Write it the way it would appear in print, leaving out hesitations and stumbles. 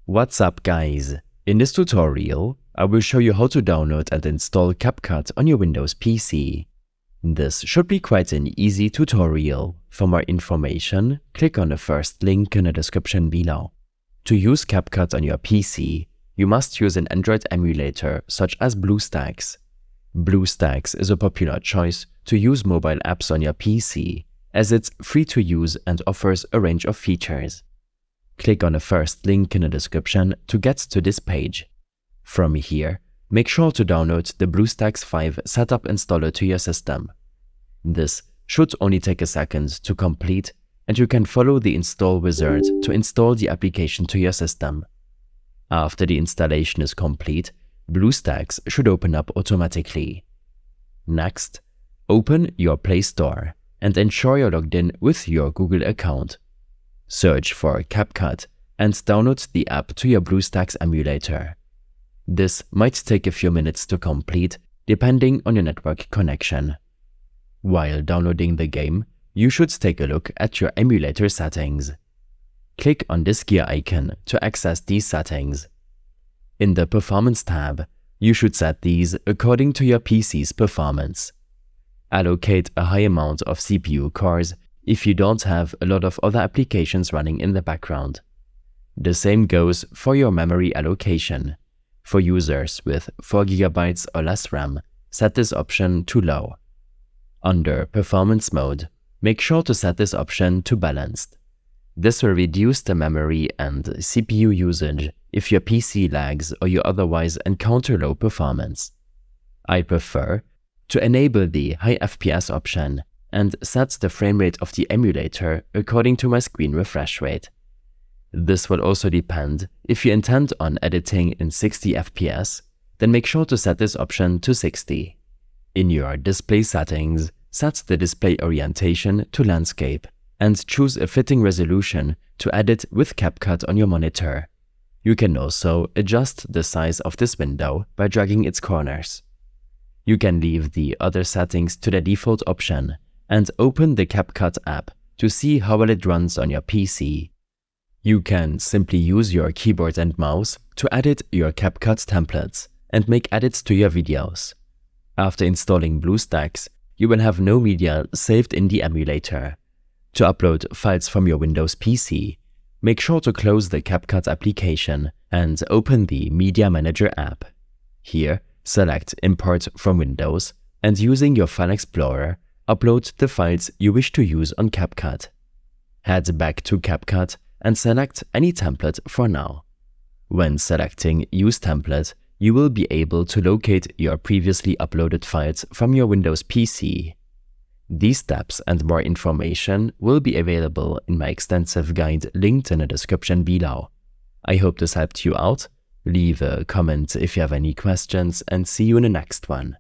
What's up guys? In this tutorial, I will show you how to download and install CapCut on your Windows PC. This should be quite an easy tutorial. For more information, click on the first link in the description below. To use CapCut on your PC, you must use an Android emulator such as BlueStacks. BlueStacks is a popular choice to use mobile apps on your PC, as it's free to use and offers a range of features. Click on the first link in the description to get to this page. From here, make sure to download the BlueStacks 5 setup installer to your system. This should only take a second to complete, and you can follow the install wizard to install the application to your system. After the installation is complete, BlueStacks should open up automatically. Next, open your Play Store and ensure you're logged in with your Google account. Search for CapCut and download the app to your BlueStacks emulator. This might take a few minutes to complete, depending on your network connection. While downloading the game, you should take a look at your emulator settings. Click on this gear icon to access these settings. In the Performance tab, you should set these according to your PC's performance. Allocate a high amount of CPU cores if you don't have a lot of other applications running in the background. The same goes for your memory allocation. For users with 4 GB or less RAM, set this option to low. Under Performance mode, make sure to set this option to balanced. This will reduce the memory and CPU usage if your PC lags or you otherwise encounter low performance. I prefer to enable the high FPS option and set the frame rate of the emulator according to my screen refresh rate. This will also depend. If you intend on editing in 60 FPS, then make sure to set this option to 60. In your display settings, set the display orientation to landscape and choose a fitting resolution to edit with CapCut on your monitor. You can also adjust the size of this window by dragging its corners. You can leave the other settings to the default option and open the CapCut app to see how well it runs on your PC. You can simply use your keyboard and mouse to edit your CapCut templates and make edits to your videos. After installing BlueStacks, you will have no media saved in the emulator. To upload files from your Windows PC, make sure to close the CapCut application and open the Media Manager app. Here, select Import from Windows and using your File Explorer, upload the files you wish to use on CapCut. Head back to CapCut and select any template for now. When selecting Use Template, you will be able to locate your previously uploaded files from your Windows PC. These steps and more information will be available in my extensive guide linked in the description below. I hope this helped you out. Leave a comment if you have any questions and see you in the next one.